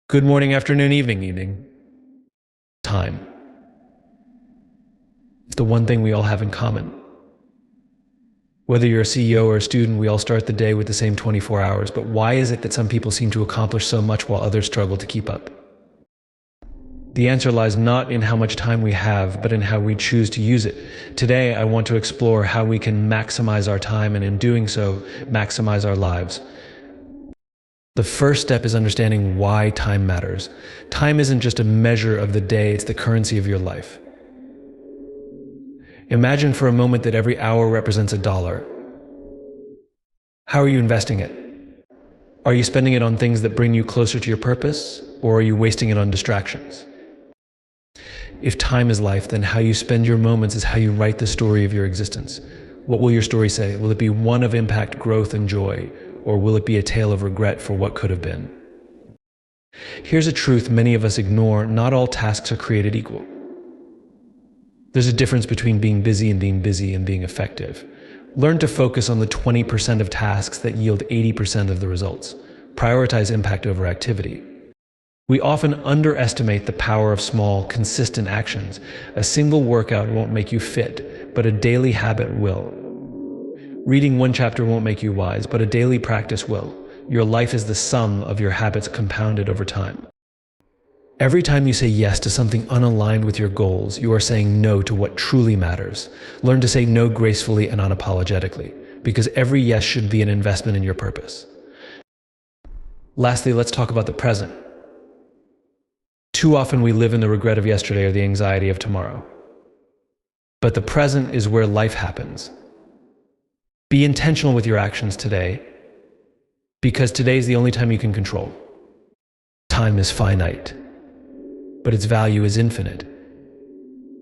Good morning, afternoon, evening. Time. It's the one thing we all have in common. Whether you're a CEO or a student, we all start the day with the same 24 hours, but why is it that some people seem to accomplish so much while others struggle to keep up? The answer lies not in how much time we have, but in how we choose to use it. Today, I want to explore how we can maximize our time and in doing so, maximize our lives. The first step is understanding why time matters. Time isn't just a measure of the day, it's the currency of your life. Imagine for a moment that every hour represents $1. How are you investing it? Are you spending it on things that bring you closer to your purpose, or are you wasting it on distractions? If time is life, then how you spend your moments is how you write the story of your existence. What will your story say? Will it be one of impact, growth, and joy? Or will it be a tale of regret for what could have been? Here's a truth many of us ignore: not all tasks are created equal. There's a difference between being busy and being effective. Learn to focus on the 20% of tasks that yield 80% of the results. Prioritize impact over activity. We often underestimate the power of small, consistent actions. A single workout won't make you fit, but a daily habit will. Reading one chapter won't make you wise, but a daily practice will. Your life is the sum of your habits compounded over time. Every time you say yes to something unaligned with your goals, you are saying no to what truly matters. Learn to say no gracefully and unapologetically, because every yes should be an investment in your purpose. Lastly, let's talk about the present. Too often we live in the regret of yesterday or the anxiety of tomorrow. But the present is where life happens. Be intentional with your actions today, because today is the only time you can control. Time is finite, but its value is infinite.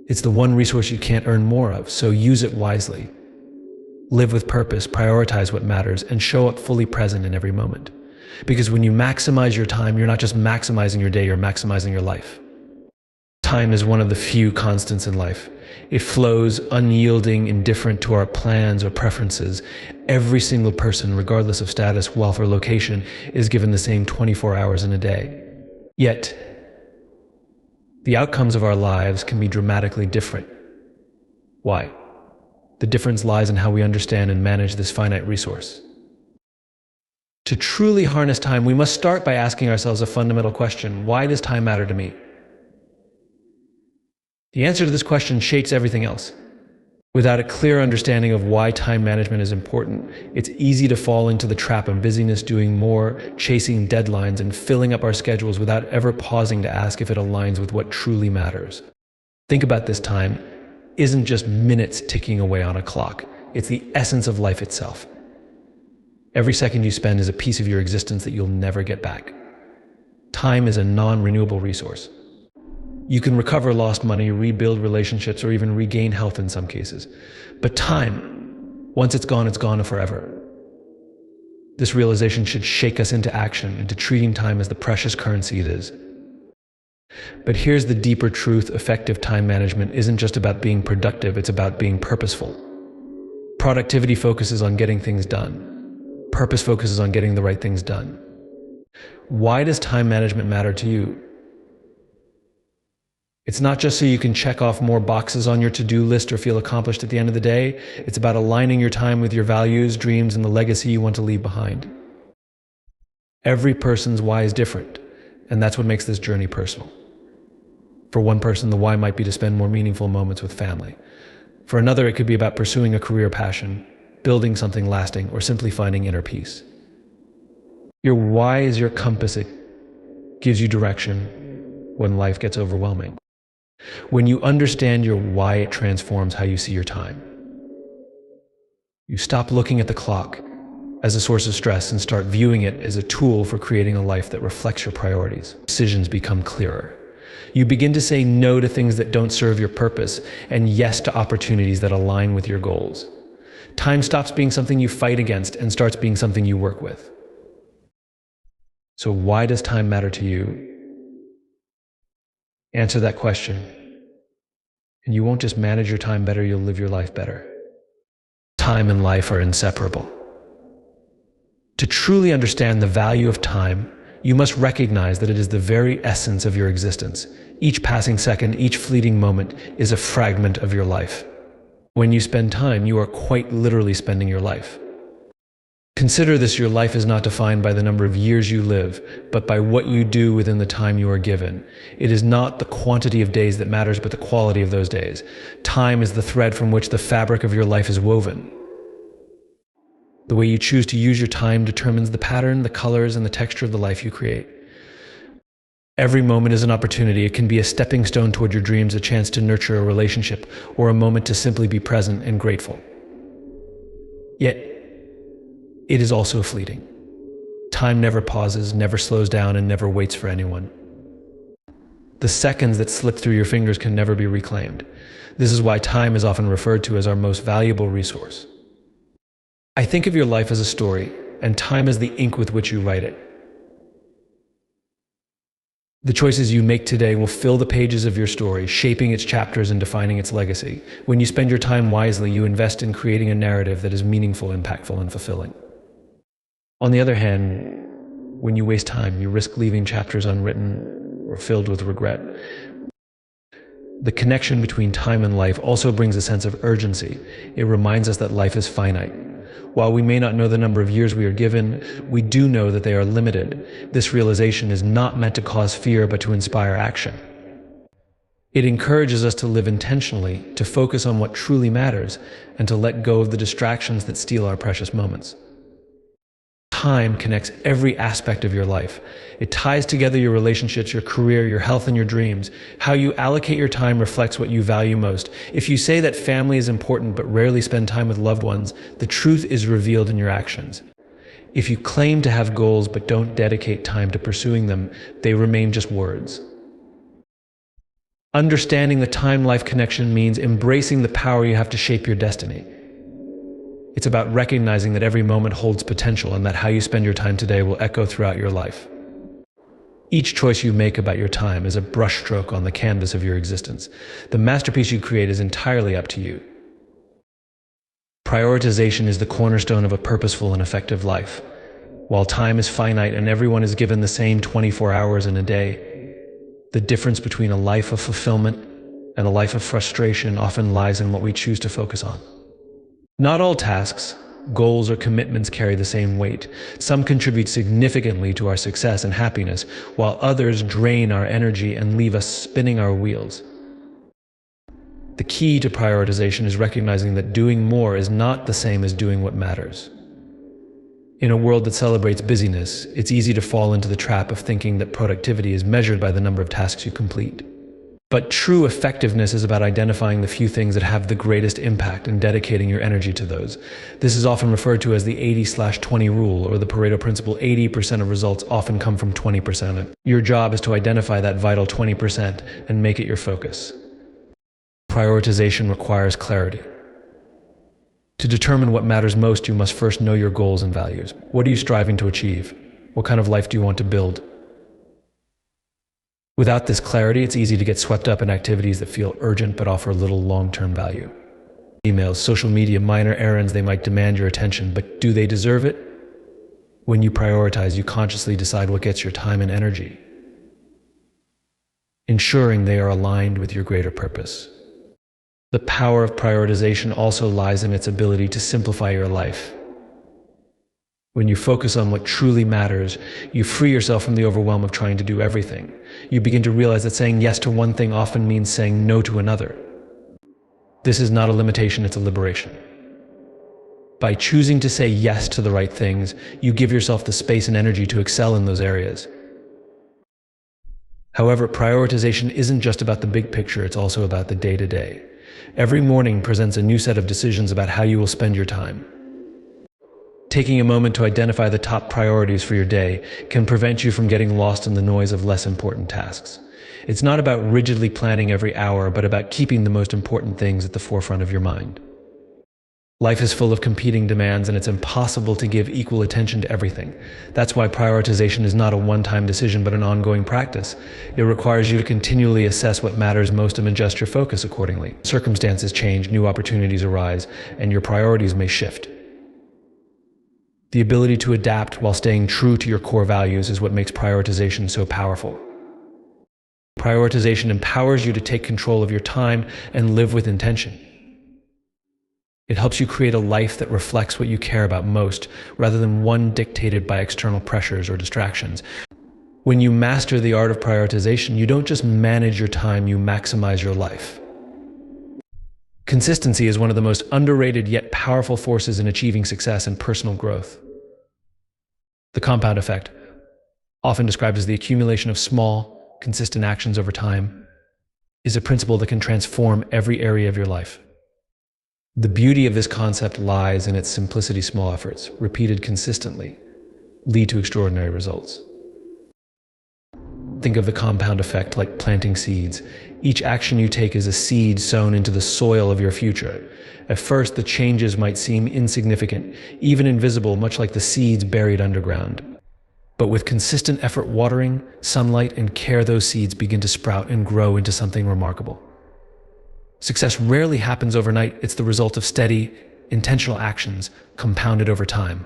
It's the one resource you can't earn more of, so use it wisely. Live with purpose, prioritize what matters, and show up fully present in every moment. Because when you maximize your time, you're not just maximizing your day, you're maximizing your life. Time is one of the few constants in life. It flows unyielding, indifferent to our plans or preferences. Every single person, regardless of status, wealth, or location, is given the same 24 hours in a day. Yet, the outcomes of our lives can be dramatically different. Why? The difference lies in how we understand and manage this finite resource. To truly harness time, we must start by asking ourselves a fundamental question: why does time matter to me? The answer to this question shapes everything else. Without a clear understanding of why time management is important, it's easy to fall into the trap of busyness, doing more, chasing deadlines, and filling up our schedules without ever pausing to ask if it aligns with what truly matters. Think about this: time isn't just minutes ticking away on a clock. It's the essence of life itself. Every second you spend is a piece of your existence that you'll never get back. Time is a non-renewable resource. You can recover lost money, rebuild relationships, or even regain health in some cases. But time, once it's gone forever. This realization should shake us into action, into treating time as the precious currency it is. But here's the deeper truth: effective time management isn't just about being productive, it's about being purposeful. Productivity focuses on getting things done. Purpose focuses on getting the right things done. Why does time management matter to you? It's not just so you can check off more boxes on your to-do list or feel accomplished at the end of the day. It's about aligning your time with your values, dreams, and the legacy you want to leave behind. Every person's why is different, and that's what makes this journey personal. For one person, the why might be to spend more meaningful moments with family. For another, it could be about pursuing a career passion, building something lasting, or simply finding inner peace. Your why is your compass. It gives you direction when life gets overwhelming. When you understand your why, it transforms how you see your time. You stop looking at the clock as a source of stress and start viewing it as a tool for creating a life that reflects your priorities. Decisions become clearer. You begin to say no to things that don't serve your purpose and yes to opportunities that align with your goals. Time stops being something you fight against and starts being something you work with. So why does time matter to you? Answer that question, and you won't just manage your time better, you'll live your life better. Time and life are inseparable. To truly understand the value of time, You must recognize that it is the very essence of your existence. Each passing second, each fleeting moment is a fragment of your life. When you spend time, you are quite literally spending your life. Consider this: your life is not defined by the number of years you live, but by what you do within the time you are given. It is not the quantity of days that matters, but the quality of those days. Time is the thread from which the fabric of your life is woven. The way you choose to use your time determines the pattern, the colors, and the texture of the life you create. Every moment is an opportunity. It can be a stepping stone toward your dreams, a chance to nurture a relationship, or a moment to simply be present and grateful. Yet, it is also fleeting. Time never pauses, never slows down, and never waits for anyone. The seconds that slip through your fingers can never be reclaimed. This is why time is often referred to as our most valuable resource. I think of your life as a story, and time as the ink with which you write it. The choices you make today will fill the pages of your story, shaping its chapters and defining its legacy. When you spend your time wisely, you invest in creating a narrative that is meaningful, impactful, and fulfilling. On the other hand, when you waste time, you risk leaving chapters unwritten or filled with regret. The connection between time and life also brings a sense of urgency. It reminds us that life is finite. While we may not know the number of years we are given, we do know that they are limited. This realization is not meant to cause fear, but to inspire action. It encourages us to live intentionally, to focus on what truly matters, and to let go of the distractions that steal our precious moments. Time connects every aspect of your life. It ties together your relationships, your career, your health, and your dreams. How you allocate your time reflects what you value most. If you say that family is important but rarely spend time with loved ones, the truth is revealed in your actions. If you claim to have goals but don't dedicate time to pursuing them, they remain just words. Understanding the time-life connection means embracing the power you have to shape your destiny. It's about recognizing that every moment holds potential and that how you spend your time today will echo throughout your life. Each choice you make about your time is a brushstroke on the canvas of your existence. The masterpiece you create is entirely up to you. Prioritization is the cornerstone of a purposeful and effective life. While time is finite and everyone is given the same 24 hours in a day, the difference between a life of fulfillment and a life of frustration often lies in what we choose to focus on. Not all tasks, goals, or commitments carry the same weight. Some contribute significantly to our success and happiness, while others drain our energy and leave us spinning our wheels. The key to prioritization is recognizing that doing more is not the same as doing what matters. In a world that celebrates busyness, it's easy to fall into the trap of thinking that productivity is measured by the number of tasks you complete. But true effectiveness is about identifying the few things that have the greatest impact and dedicating your energy to those. This is often referred to as the 80/20 rule, or the Pareto principle. 80% of results often come from 20% of it. Your job is to identify that vital 20% and make it your focus. Prioritization requires clarity. To determine what matters most, you must first know your goals and values. What are you striving to achieve? What kind of life do you want to build? Without this clarity, it's easy to get swept up in activities that feel urgent but offer little long-term value. Emails, social media, minor errands, they might demand your attention, but do they deserve it? When you prioritize, you consciously decide what gets your time and energy, ensuring they are aligned with your greater purpose. The power of prioritization also lies in its ability to simplify your life. When you focus on what truly matters, you free yourself from the overwhelm of trying to do everything. You begin to realize that saying yes to one thing often means saying no to another. This is not a limitation, it's a liberation. By choosing to say yes to the right things, you give yourself the space and energy to excel in those areas. However, prioritization isn't just about the big picture, it's also about the day-to-day. Every morning presents a new set of decisions about how you will spend your time. Taking a moment to identify the top priorities for your day can prevent you from getting lost in the noise of less important tasks. It's not about rigidly planning every hour, but about keeping the most important things at the forefront of your mind. Life is full of competing demands, and it's impossible to give equal attention to everything. That's why prioritization is not a one-time decision, but an ongoing practice. It requires you to continually assess what matters most and adjust your focus accordingly. Circumstances change, new opportunities arise, and your priorities may shift. The ability to adapt while staying true to your core values is what makes prioritization so powerful. Prioritization empowers you to take control of your time and live with intention. It helps you create a life that reflects what you care about most, rather than one dictated by external pressures or distractions. When you master the art of prioritization, you don't just manage your time, you maximize your life. Consistency is one of the most underrated yet powerful forces in achieving success and personal growth. The compound effect, often described as the accumulation of small, consistent actions over time, is a principle that can transform every area of your life. The beauty of this concept lies in its simplicity. Small efforts, repeated consistently, lead to extraordinary results. Think of the compound effect like planting seeds. Each action you take is a seed sown into the soil of your future. At first, the changes might seem insignificant, even invisible, much like the seeds buried underground. But with consistent effort, watering, sunlight, and care, those seeds begin to sprout and grow into something remarkable. Success rarely happens overnight. It's the result of steady, intentional actions compounded over time.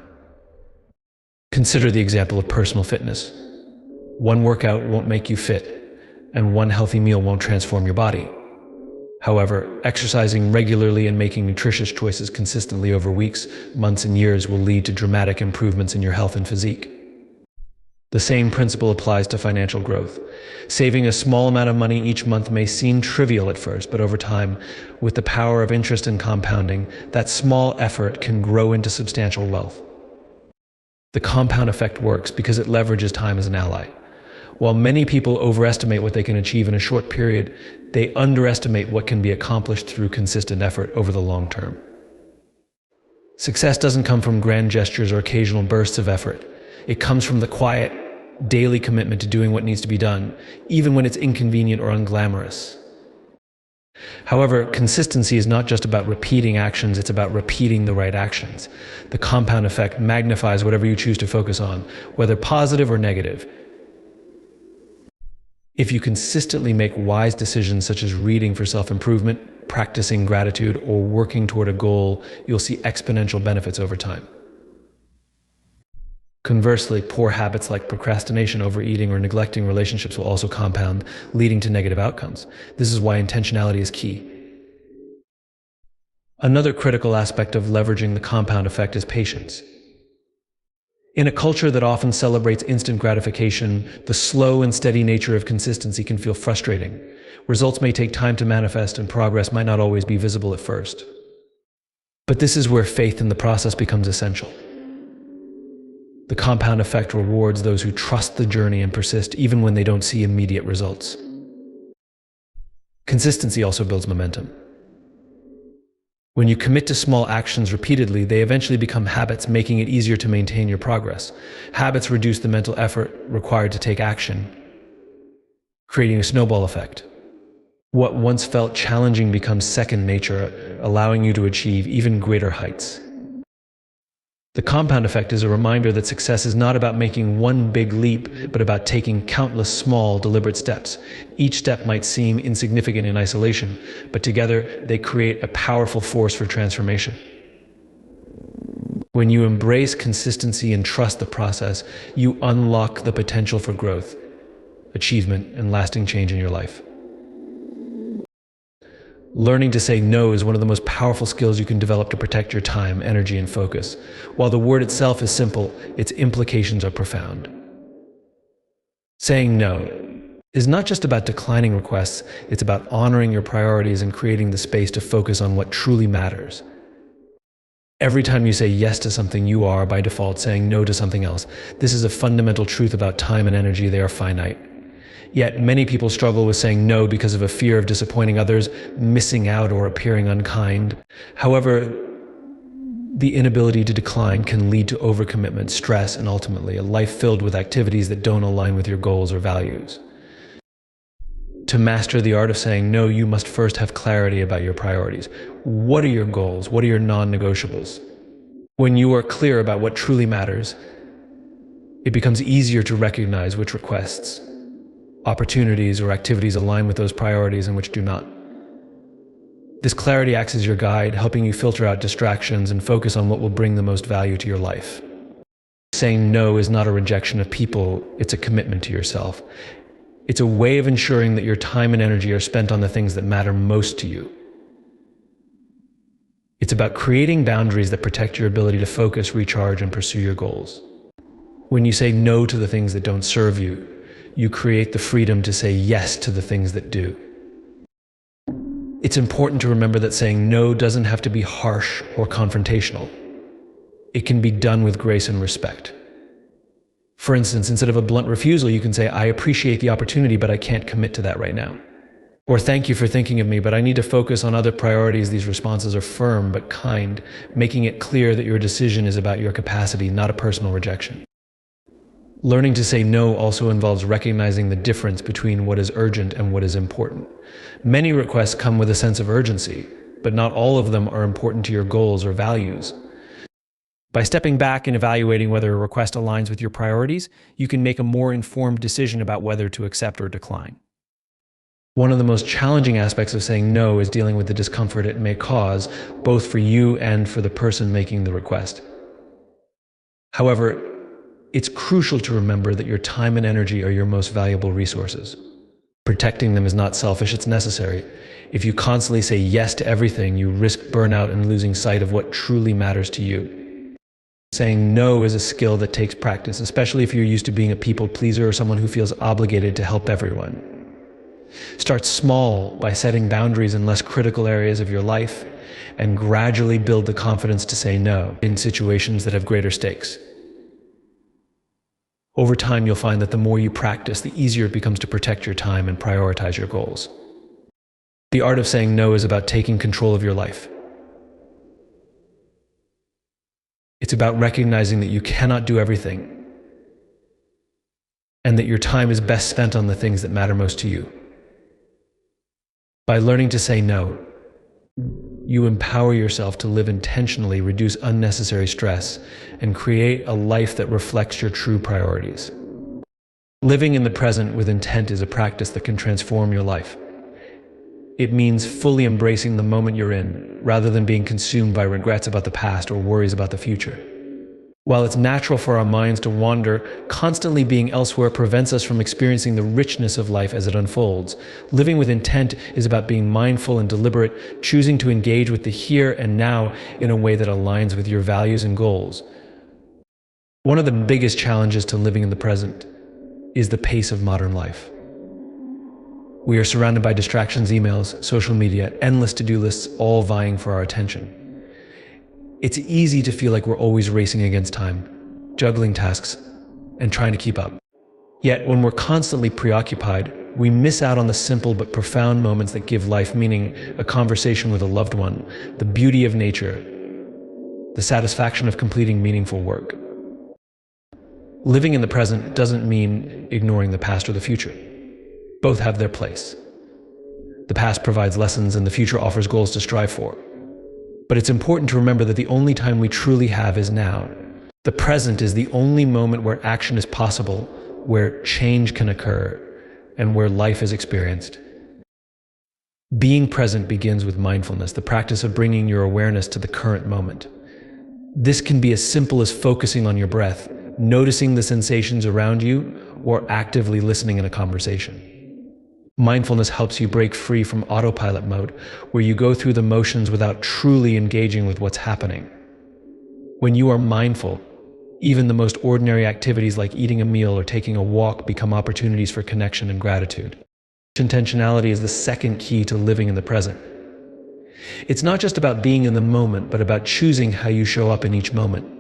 Consider the example of personal fitness. One workout won't make you fit, and one healthy meal won't transform your body. However, exercising regularly and making nutritious choices consistently over weeks, months, and years will lead to dramatic improvements in your health and physique. The same principle applies to financial growth. Saving a small amount of money each month may seem trivial at first, but over time, with the power of interest and compounding, that small effort can grow into substantial wealth. The compound effect works because it leverages time as an ally. While many people overestimate what they can achieve in a short period, they underestimate what can be accomplished through consistent effort over the long term. Success doesn't come from grand gestures or occasional bursts of effort. It comes from the quiet, daily commitment to doing what needs to be done, even when it's inconvenient or unglamorous. However, consistency is not just about repeating actions, it's about repeating the right actions. The compound effect magnifies whatever you choose to focus on, whether positive or negative. If you consistently make wise decisions such as reading for self-improvement, practicing gratitude, or working toward a goal, you'll see exponential benefits over time. Conversely, poor habits like procrastination, overeating, or neglecting relationships will also compound, leading to negative outcomes. This is why intentionality is key. Another critical aspect of leveraging the compound effect is patience. In a culture that often celebrates instant gratification, the slow and steady nature of consistency can feel frustrating. Results may take time to manifest, and progress might not always be visible at first. But this is where faith in the process becomes essential. The compound effect rewards those who trust the journey and persist even when they don't see immediate results. Consistency also builds momentum. When you commit to small actions repeatedly, they eventually become habits, making it easier to maintain your progress. Habits reduce the mental effort required to take action, creating a snowball effect. What once felt challenging becomes second nature, allowing you to achieve even greater heights. The compound effect is a reminder that success is not about making one big leap, but about taking countless small, deliberate steps. Each step might seem insignificant in isolation, but together they create a powerful force for transformation. When you embrace consistency and trust the process, you unlock the potential for growth, achievement, and lasting change in your life. Learning to say no is one of the most powerful skills you can develop to protect your time, energy, and focus. While the word itself is simple, its implications are profound. Saying no is not just about declining requests, it's about honoring your priorities and creating the space to focus on what truly matters. Every time you say yes to something, you are, by default, saying no to something else. This is a fundamental truth about time and energy. They are finite. Yet many people struggle with saying no because of a fear of disappointing others, missing out, or appearing unkind. However, the inability to decline can lead to overcommitment, stress, and ultimately a life filled with activities that don't align with your goals or values. To master the art of saying no, you must first have clarity about your priorities. What are your goals? What are your non-negotiables? When you are clear about what truly matters, it becomes easier to recognize which requests, opportunities, or activities align with those priorities and which do not. This clarity acts as your guide, helping you filter out distractions and focus on what will bring the most value to your life. Saying no is not a rejection of people, it's a commitment to yourself. It's a way of ensuring that your time and energy are spent on the things that matter most to you. It's about creating boundaries that protect your ability to focus, recharge, and pursue your goals. When you say no to the things that don't serve you, you create the freedom to say yes to the things that do. It's important to remember that saying no doesn't have to be harsh or confrontational. It can be done with grace and respect. For instance, instead of a blunt refusal, you can say, "I appreciate the opportunity, but I can't commit to that right now." Or, "Thank you for thinking of me, but I need to focus on other priorities." These responses are firm but kind, making it clear that your decision is about your capacity, not a personal rejection. Learning to say no also involves recognizing the difference between what is urgent and what is important. Many requests come with a sense of urgency, but not all of them are important to your goals or values. By stepping back and evaluating whether a request aligns with your priorities, you can make a more informed decision about whether to accept or decline. One of the most challenging aspects of saying no is dealing with the discomfort it may cause, both for you and for the person making the request. However, it's crucial to remember that your time and energy are your most valuable resources. Protecting them is not selfish, it's necessary. If you constantly say yes to everything, you risk burnout and losing sight of what truly matters to you. Saying no is a skill that takes practice, especially if you're used to being a people pleaser or someone who feels obligated to help everyone. Start small by setting boundaries in less critical areas of your life and gradually build the confidence to say no in situations that have greater stakes. Over time, you'll find that the more you practice, the easier it becomes to protect your time and prioritize your goals. The art of saying no is about taking control of your life. It's about recognizing that you cannot do everything and that your time is best spent on the things that matter most to you. By learning to say no, you empower yourself to live intentionally, reduce unnecessary stress, and create a life that reflects your true priorities. Living in the present with intent is a practice that can transform your life. It means fully embracing the moment you're in, rather than being consumed by regrets about the past or worries about the future. While it's natural for our minds to wander, constantly being elsewhere prevents us from experiencing the richness of life as it unfolds. Living with intent is about being mindful and deliberate, choosing to engage with the here and now in a way that aligns with your values and goals. One of the biggest challenges to living in the present is the pace of modern life. We are surrounded by distractions, emails, social media, endless to-do lists, all vying for our attention. It's easy to feel like we're always racing against time, juggling tasks, and trying to keep up. Yet, when we're constantly preoccupied, we miss out on the simple but profound moments that give life meaning: a conversation with a loved one, the beauty of nature, the satisfaction of completing meaningful work. Living in the present doesn't mean ignoring the past or the future. Both have their place. The past provides lessons and the future offers goals to strive for. But it's important to remember that the only time we truly have is now. The present is the only moment where action is possible, where change can occur, and where life is experienced. Being present begins with mindfulness, the practice of bringing your awareness to the current moment. This can be as simple as focusing on your breath, noticing the sensations around you, or actively listening in a conversation. Mindfulness helps you break free from autopilot mode, where you go through the motions without truly engaging with what's happening. When you are mindful, even the most ordinary activities like eating a meal or taking a walk become opportunities for connection and gratitude. Intentionality is the second key to living in the present. It's not just about being in the moment, but about choosing how you show up in each moment.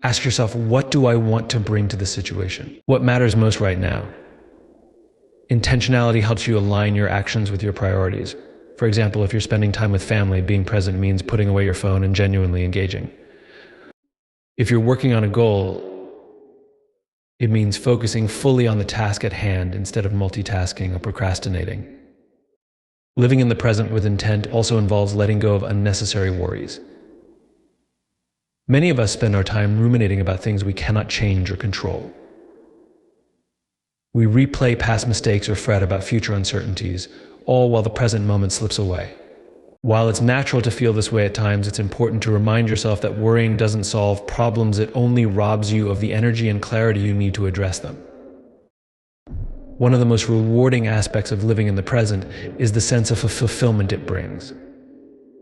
Ask yourself, what do I want to bring to the situation? What matters most right now? Intentionality helps you align your actions with your priorities. For example, if you're spending time with family, being present means putting away your phone and genuinely engaging. If you're working on a goal, it means focusing fully on the task at hand instead of multitasking or procrastinating. Living in the present with intent also involves letting go of unnecessary worries. Many of us spend our time ruminating about things we cannot change or control. We replay past mistakes or fret about future uncertainties, all while the present moment slips away. While it's natural to feel this way at times, it's important to remind yourself that worrying doesn't solve problems, it only robs you of the energy and clarity you need to address them. One of the most rewarding aspects of living in the present is the sense of fulfillment it brings.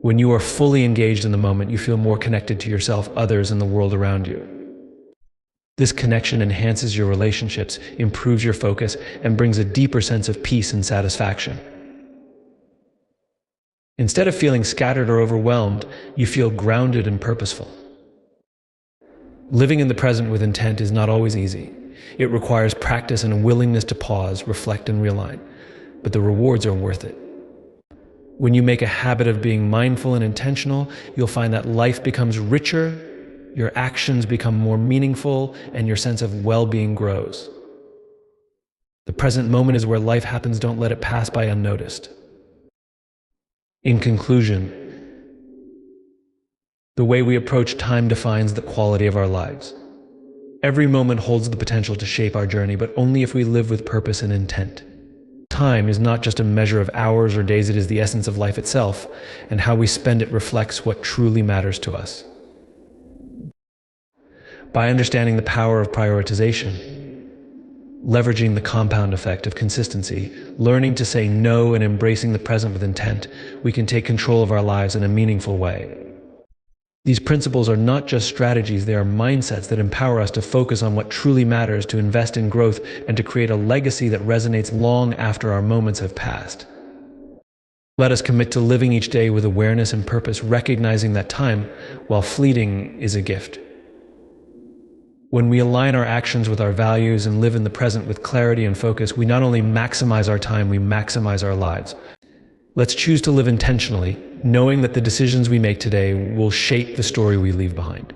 When you are fully engaged in the moment, you feel more connected to yourself, others, and the world around you. This connection enhances your relationships, improves your focus, and brings a deeper sense of peace and satisfaction. Instead of feeling scattered or overwhelmed, you feel grounded and purposeful. Living in the present with intent is not always easy. It requires practice and a willingness to pause, reflect, and realign. But the rewards are worth it. When you make a habit of being mindful and intentional, you'll find that life becomes richer, your actions become more meaningful, and your sense of well-being grows. The present moment is where life happens. Don't let it pass by unnoticed. In conclusion, the way we approach time defines the quality of our lives. Every moment holds the potential to shape our journey, but only if we live with purpose and intent. Time is not just a measure of hours or days, it is the essence of life itself, and how we spend it reflects what truly matters to us. By understanding the power of prioritization, leveraging the compound effect of consistency, learning to say no, and embracing the present with intent, we can take control of our lives in a meaningful way. These principles are not just strategies, they are mindsets that empower us to focus on what truly matters, to invest in growth, and to create a legacy that resonates long after our moments have passed. Let us commit to living each day with awareness and purpose, recognizing that time, while fleeting, is a gift. When we align our actions with our values and live in the present with clarity and focus, we not only maximize our time, we maximize our lives. Let's choose to live intentionally, knowing that the decisions we make today will shape the story we leave behind.